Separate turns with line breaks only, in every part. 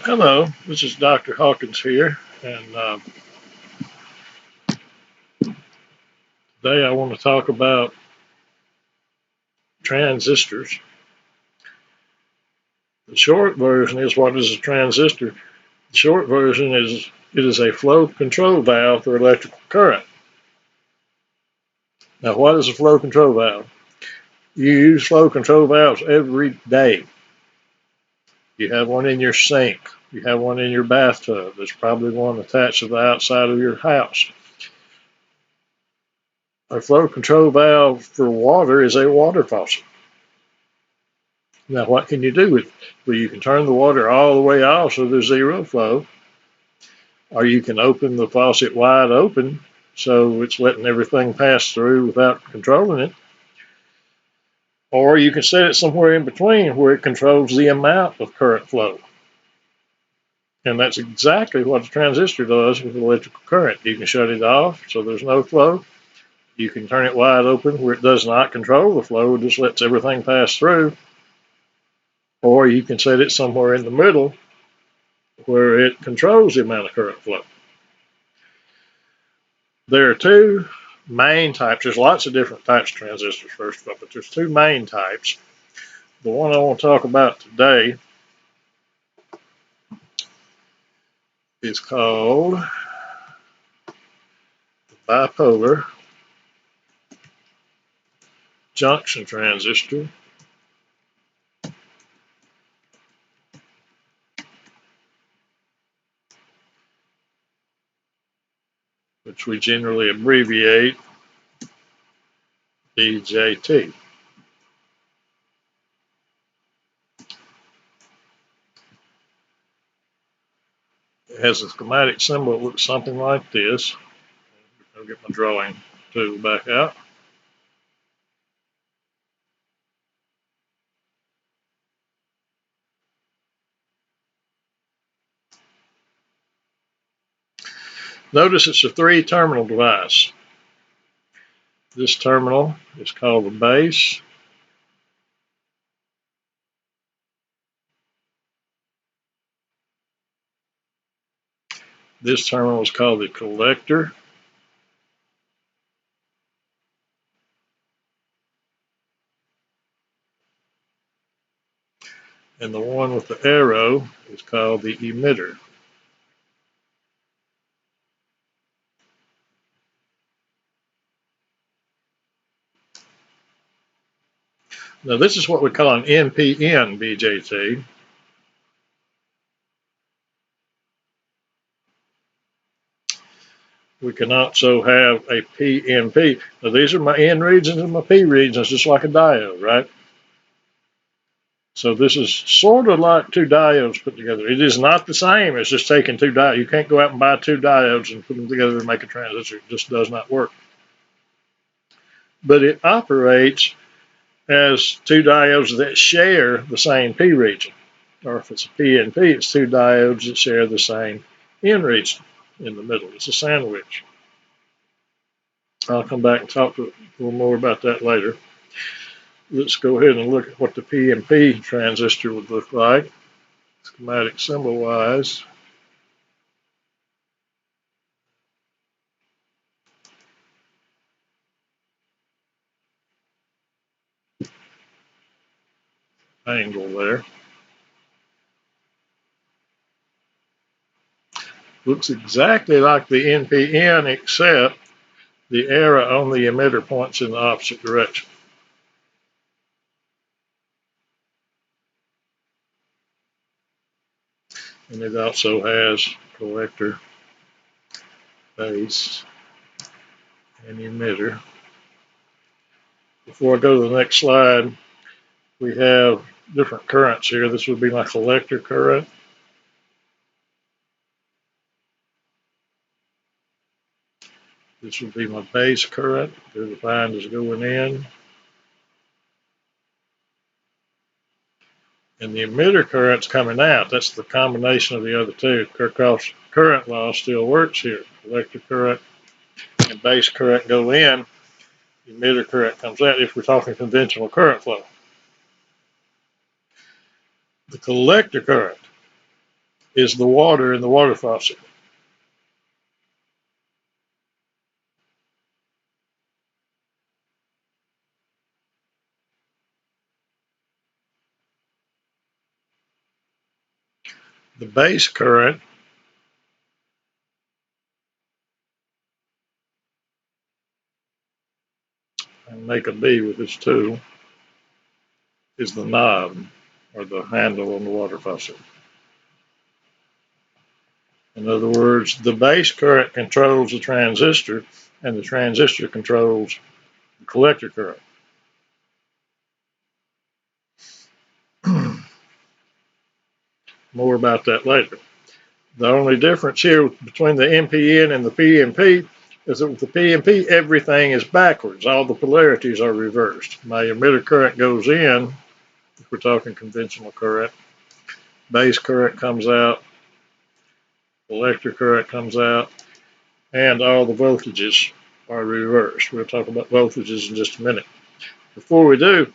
Hello, this is Dr. Hawkins here, and today I want to talk about transistors. The short version is, what is a transistor? The short version is it is a flow control valve for electrical current. Now, what is a flow control valve? You use flow control valves every day. You have one in your sink. You have one in your bathtub. There's probably one attached to the outside of your house. A flow control valve for water is a water faucet. Now, what can you do with it? Well, you can turn the water all the way off so there's zero flow, or you can open the faucet wide open so it's letting everything pass through without controlling it, or you can set it somewhere in between where it controls the amount of current flow. And that's exactly what a transistor does with electrical current. You can shut it off so there's no flow. You can turn it wide open where it does not control the flow, it just lets everything pass through. Or you can set it somewhere in the middle where it controls the amount of current flow. There are two main types. There's lots of different types of transistors, first of all, but there's two main types. The one I want to talk about today is called the bipolar junction transistor, which we generally abbreviate BJT. It has a schematic symbol that looks something like this. I'll get my drawing tool back out. Notice it's a three-terminal device. This terminal is called the base. This terminal is called the collector. And the one with the arrow is called the emitter. Now, this is what we call an NPN BJT. We can also have a PNP. Now, these are my N regions and my P regions, just like a diode, right? So this is sort of like two diodes put together. It is not the same as just taking two diodes. You can't go out and buy two diodes and put them together and make a transistor. It just does not work. But it operates as two diodes that share the same P region. Or if it's a PNP, it's two diodes that share the same N region in the middle. It's a sandwich. I'll come back and talk a little more about that later. Let's go ahead and look at what the PNP transistor would look like, schematic symbol wise. Angle there. Looks exactly like the NPN, except the arrow on the emitter points in the opposite direction. And it also has collector, base, and emitter. Before I go to the next slide, we have different currents here. This would be my collector current. This would be my base current. They're defined as going in. And the emitter current's coming out. That's the combination of the other two. Kirchhoff's current law still works here. Collector current and base current go in. The emitter current comes out if we're talking conventional current flow. The collector current is the water in the water faucet. The base current and make a B with this tool is the knob or the handle on the water faucet. In other words, the base current controls the transistor and the transistor controls the collector current. More about that later. The only difference here between the NPN and the PNP is that with the PNP, everything is backwards. All the polarities are reversed. My emitter current goes in, if we're talking conventional current, base current comes out, collector current comes out, and all the voltages are reversed. We'll talk about voltages in just a minute. Before we do,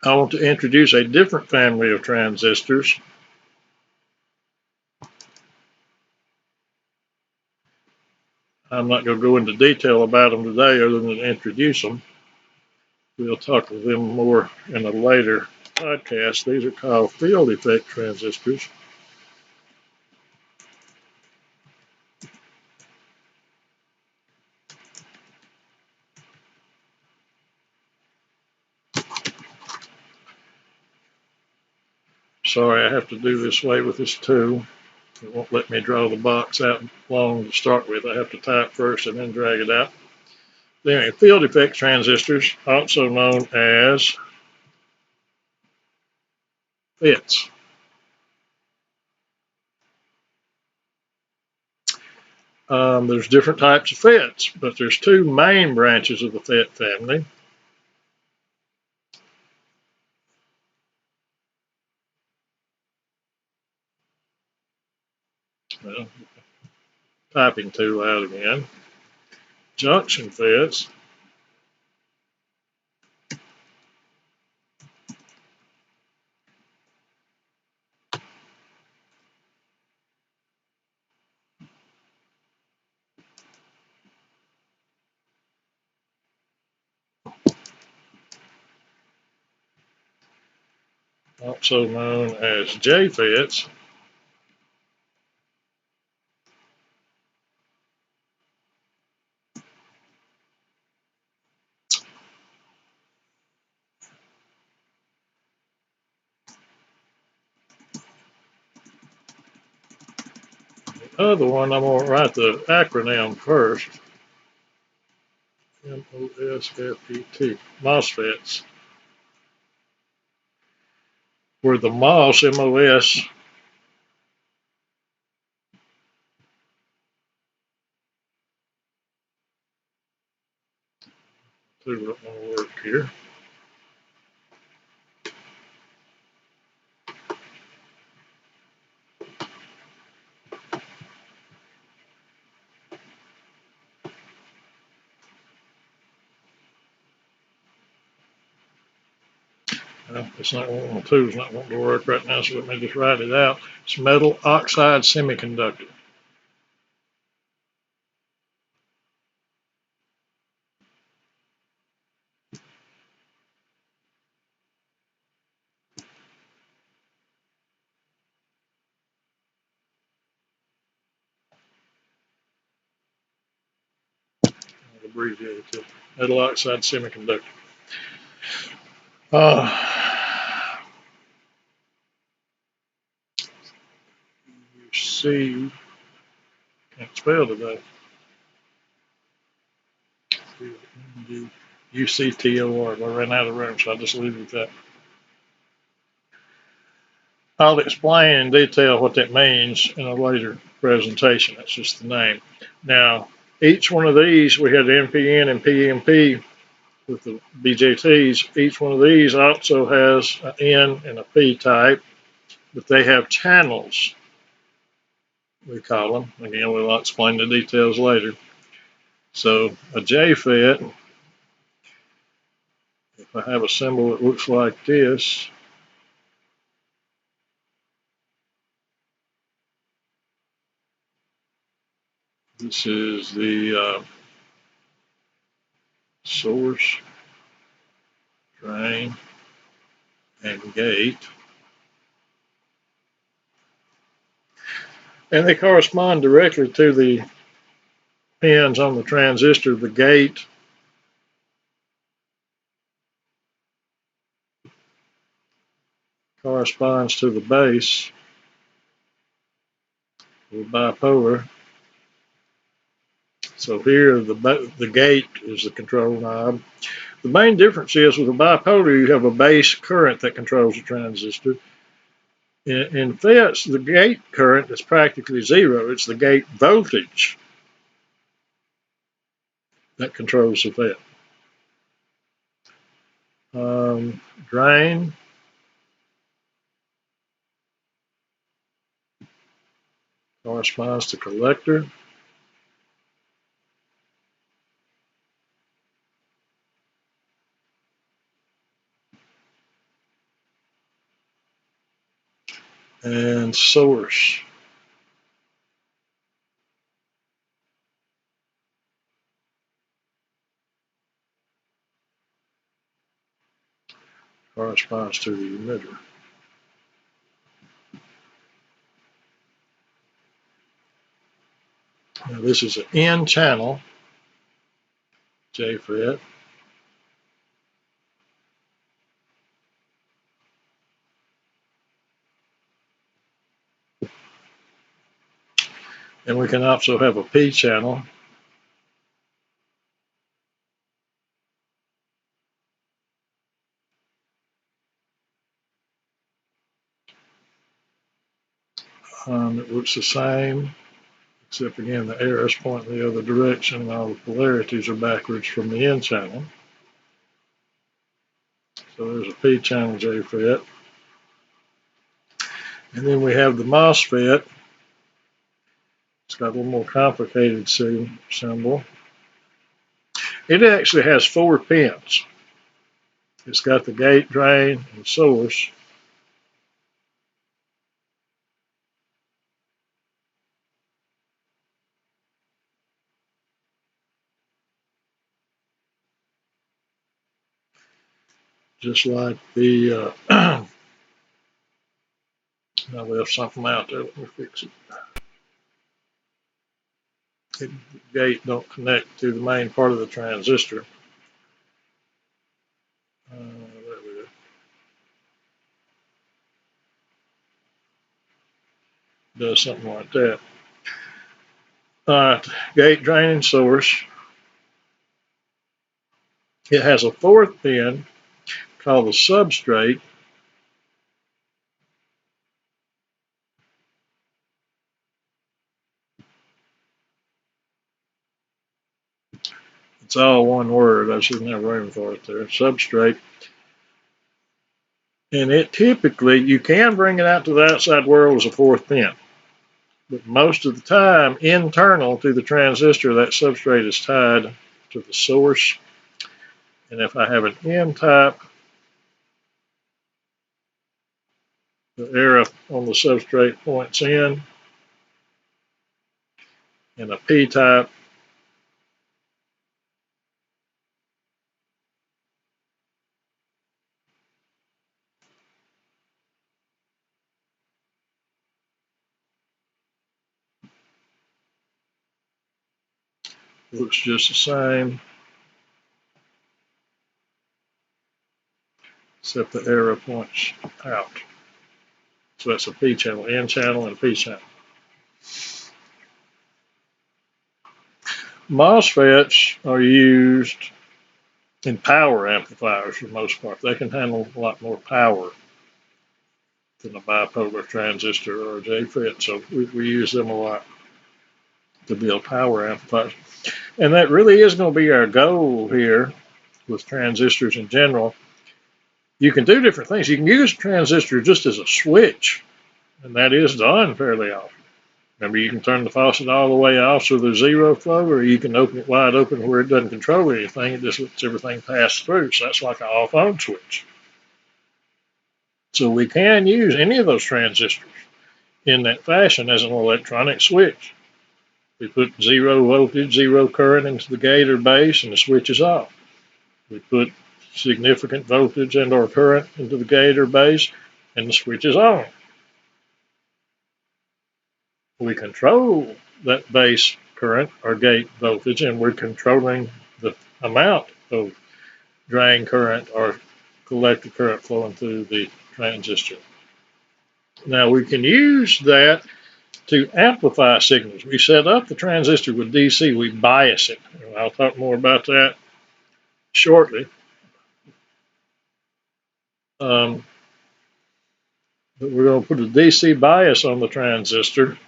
I want to introduce a different family of transistors. I'm not going to go into detail about them today other than to introduce them. We'll talk with them more in a later podcast. These are called field effect transistors. Sorry, I have to do this way with this tool. It won't let me draw the box out long to start with. I have to type first and then drag it out. Anyway, field effect transistors, also known as FETs. There's different types of FETs, but there's two main branches of the FET family. Well, typing tool out again. Junction FETs. Also known as JFETs. The other one, I'm going to write the acronym first. MOSFET, MOSFETs. Where the MOS, M-O-S, tool don't want to work here. It's not one of the tools not wanting to work right now, so let me just write it out. It's metal oxide semiconductor. I'll abbreviate it to metal oxide semiconductor. UC, can't spell today. UCTOR. I ran out of room, so I just leave it at that. I'll explain in detail what that means in a later presentation. That's just the name. Now, each one of these, we had NPN and PNP with the BJTs. Each one of these also has an N and a P type, but they have channels, we call them. Again, we'll explain the details later. So a JFET, if I have a symbol that looks like this, This is the source, drain, and gate. And they correspond directly to the pins on the transistor. The gate corresponds to the base of the bipolar. So here the gate is the control knob. The main difference is with a bipolar you have a base current that controls the transistor. In FETs, the gate current is practically zero. It's the gate voltage that controls the FET. Drain corresponds to collector. And source corresponds to the emitter. Now this is an N channel JFET. And we can also have a P channel. It looks the same, except again the arrows point in the other direction and all the polarities are backwards from the N channel. So there's a P channel JFET. And then we have the MOSFET. It's got a little more complicated symbol. It actually has 4 pins. It's got the gate, drain, and source. Just like the, I left something out there, let me fix it. The gate don't connect to the main part of the transistor. There we go. Does something like that. Gate, drain, and source. It has a 4th pin called the substrate. It's all one word. I shouldn't have room for it there. Substrate. And it typically, you can bring it out to the outside world as a 4th pin. But most of the time, internal to the transistor, that substrate is tied to the source. And if I have an N-type, the arrow on the substrate points in, and a P-type, looks just the same, except the arrow points out. So that's a P channel, N channel, and P channel. MOSFETs are used in power amplifiers for the most part. They can handle a lot more power than a bipolar transistor or a JFET, so we use them a lot to build power amplifiers. And that really is going to be our goal here with transistors in general. You can do different things. You can use a transistor just as a switch, and that is done fairly often. Remember, you can turn the faucet all the way off so there's zero flow, or you can open it wide open where it doesn't control anything. It just lets everything pass through. So that's like an off-on switch. So we can use any of those transistors in that fashion as an electronic switch. We put 0 voltage, 0 current into the gate or base, and the switch is off. We put significant voltage and or current into the gate or base, and the switch is on. We control that base current or gate voltage, and we're controlling the amount of drain current or collector current flowing through the transistor. Now we can use that to amplify signals. We set up the transistor with DC, we bias it. I'll talk more about that shortly. But we're going to put a DC bias on the transistor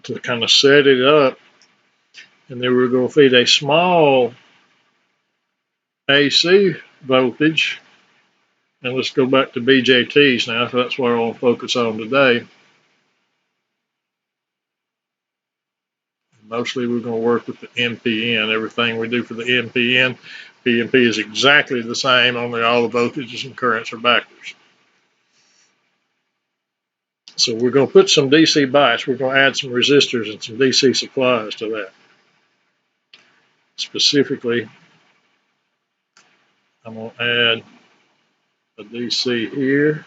to kind of set it up, and then we're going to feed a small AC voltage. And let's go back to BJTs now, so that's what I want to focus on today. Mostly we're going to work with the NPN. Everything we do for the NPN, PNP is exactly the same, only all the voltages and currents are backwards. So we're going to put some DC bias. We're going to add some resistors and some DC supplies to that. Specifically, I'm going to add a DC here.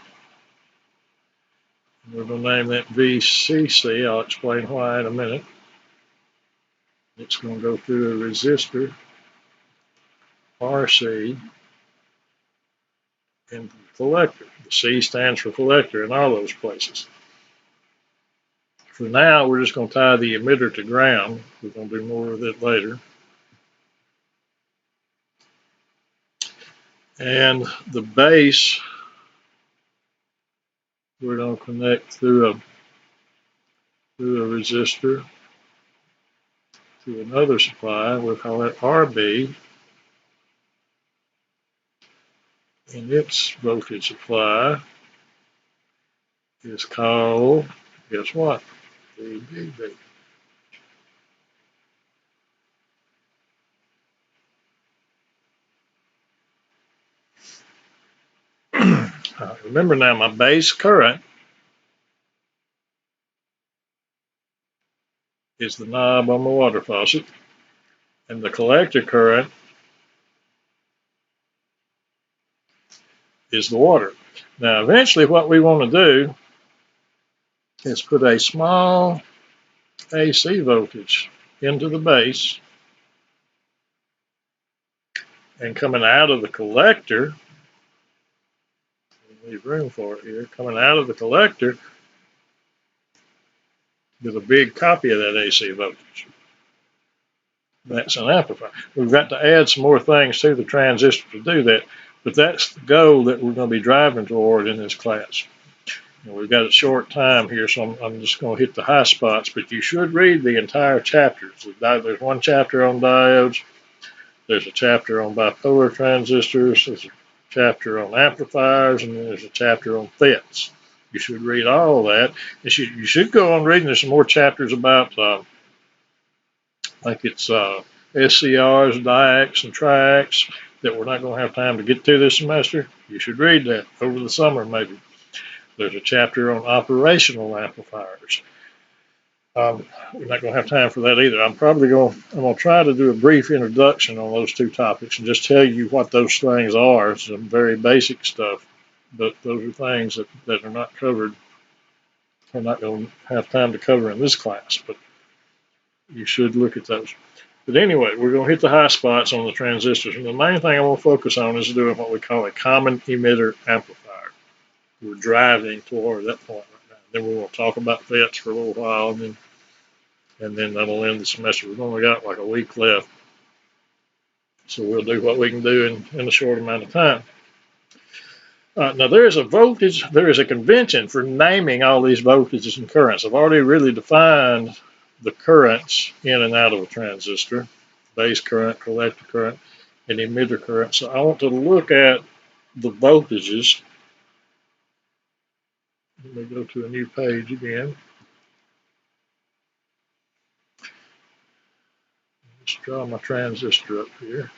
We're going to name that VCC. I'll explain why in a minute. It's going to go through a resistor, RC, and the collector. The C stands for collector in all those places. For now, we're just going to tie the emitter to ground. We're going to do more of it later. And the base, we're going to connect through a resistor to another supply. We'll call it RB. And its voltage supply is called, guess what? VDB. Remember now, my base current is the knob on the water faucet, and the collector current is the water. Now, eventually what we want to do is put a small AC voltage into the base, and coming out of the collector, leave room for it here, coming out of the collector with a big copy of that AC voltage. That's an amplifier. We've got to add some more things to the transistor to do that, but that's the goal that we're going to be driving toward in this class. And we've got a short time here, so I'm just going to hit the high spots, but you should read the entire chapters. There's one chapter on diodes, there's a chapter on bipolar transistors, there's a chapter on amplifiers, and then there's a chapter on FETs. You should read all of that. You should go on reading. There's some more chapters about like it's SCRs, diacs, and triacs that we're not going to have time to get to this semester. You should read that over the summer maybe. There's a chapter on operational amplifiers. We're not going to have time for that either. I'm going to try to do a brief introduction on those two topics and just tell you what those things are. Some very basic stuff, but those are things that are not covered. We're not going to have time to cover in this class, but you should look at those. But anyway, we're going to hit the high spots on the transistors. And the main thing I want to focus on is doing what we call a common emitter amplifier. We're driving toward that point right now. Then we're going to talk about FETs for a little while, and then that'll end the semester. We've only got like a week left. So we'll do what we can do in a short amount of time. Now there is a convention for naming all these voltages and currents. I've already really defined the currents in and out of a transistor, base current, collector current, and emitter current. So I want to look at the voltages. Let me go to a new page again. Let's draw my transistor up here.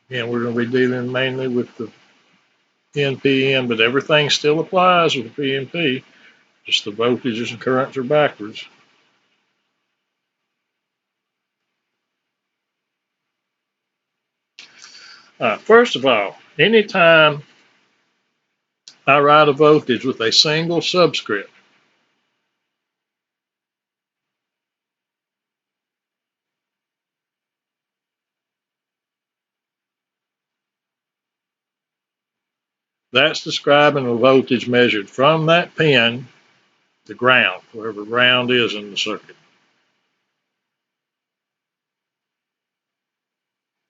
Again, we're going to be dealing mainly with the NPN, but everything still applies with the PNP. Just the voltages and currents are backwards. First of all, anytime I write a voltage with a single subscript, that's describing a voltage measured from that pin to ground, wherever ground is in the circuit.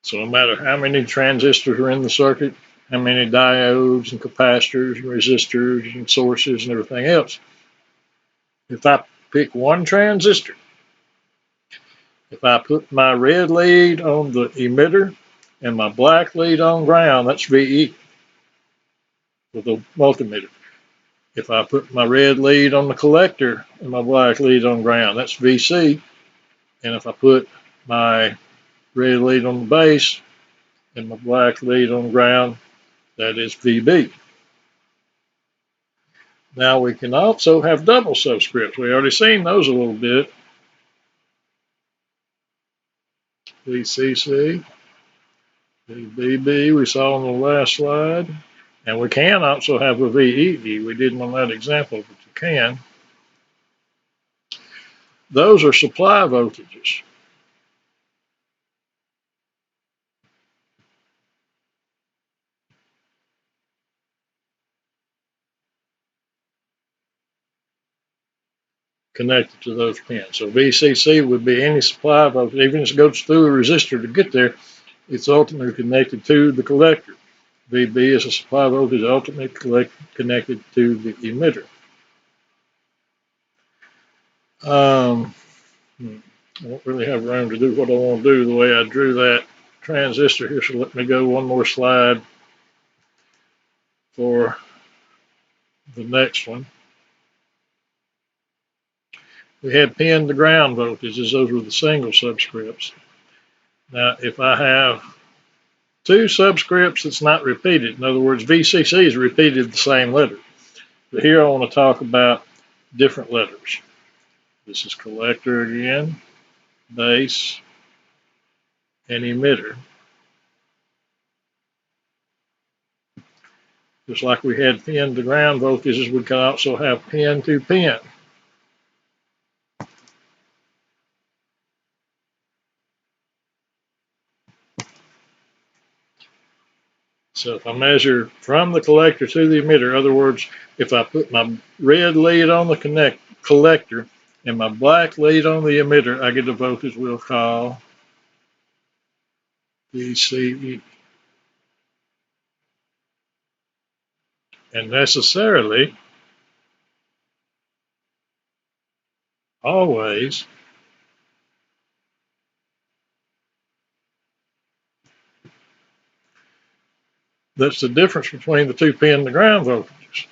So no matter how many transistors are in the circuit, how many diodes and capacitors and resistors and sources and everything else, if I pick one transistor, if I put my red lead on the emitter and my black lead on ground, that's VE with the multimeter. If I put my red lead on the collector and my black lead on ground, that's VC. And if I put my red lead on the base and my black lead on ground, that is VB. Now we can also have double subscripts. We already seen those a little bit. VCC, VBB we saw on the last slide. And we can also have a VEE. We didn't on that example, but you can. Those are supply voltages. Connected to those pins. So VCC would be any supply voltage, even if it goes through a resistor to get there, it's ultimately connected to the collector. VB is a supply voltage ultimately connected to the emitter. I don't really have room to do what I want to do the way I drew that transistor here, so let me go one more slide for the next one. We had pin to ground voltages. Those were the single subscripts. Now, if I have two subscripts that's not repeated, in other words, VCC is repeated the same letter. But here I want to talk about different letters. This is collector again, base, and emitter. Just like we had pin to ground voltages, we can also have pin to pin. So if I measure from the collector to the emitter, in other words, if I put my red lead on the collector and my black lead on the emitter, I get a voltage we'll call VCE. And necessarily, always, that's the difference between the two pin to ground voltages.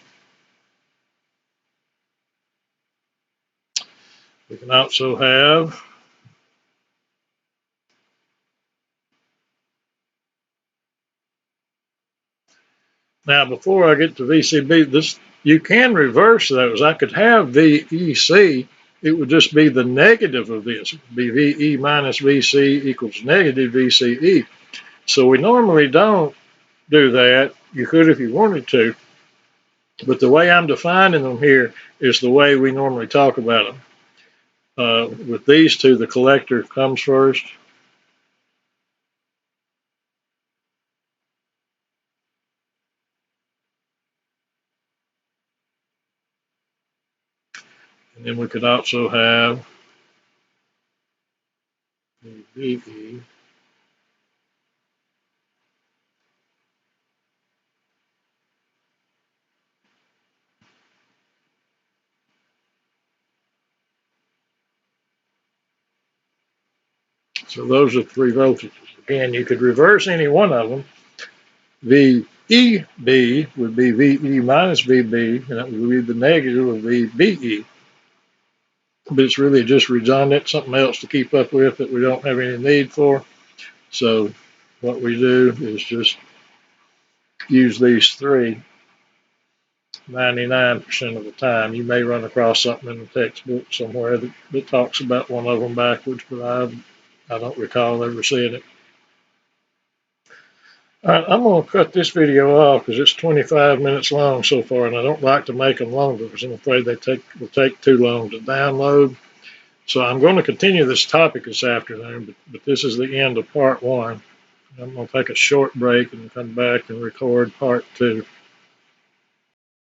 We can also have now before I get to VCB, this you can reverse those. I could have VEC. It would just be the negative of this. It would be VE minus VC equals negative VCE. So we normally don't do that. You could if you wanted to. But the way I'm defining them here is the way we normally talk about them. With these two, the collector comes first. And then we could also have the VE. So those are three voltages. Again, you could reverse any one of them. VEB would be VE minus VB, and that would be the negative of VBE. But it's really just redundant, something else to keep up with that we don't have any need for. So what we do is just use these three 99% of the time. You may run across something in the textbook somewhere that talks about one of them backwards, but I don't recall ever seeing it. I'm going to cut this video off because it's 25 minutes long so far, and I don't like to make them longer because I'm afraid will take too long to download. So I'm going to continue this topic this afternoon, but this is the end of part one. I'm going to take a short break and come back and record part two.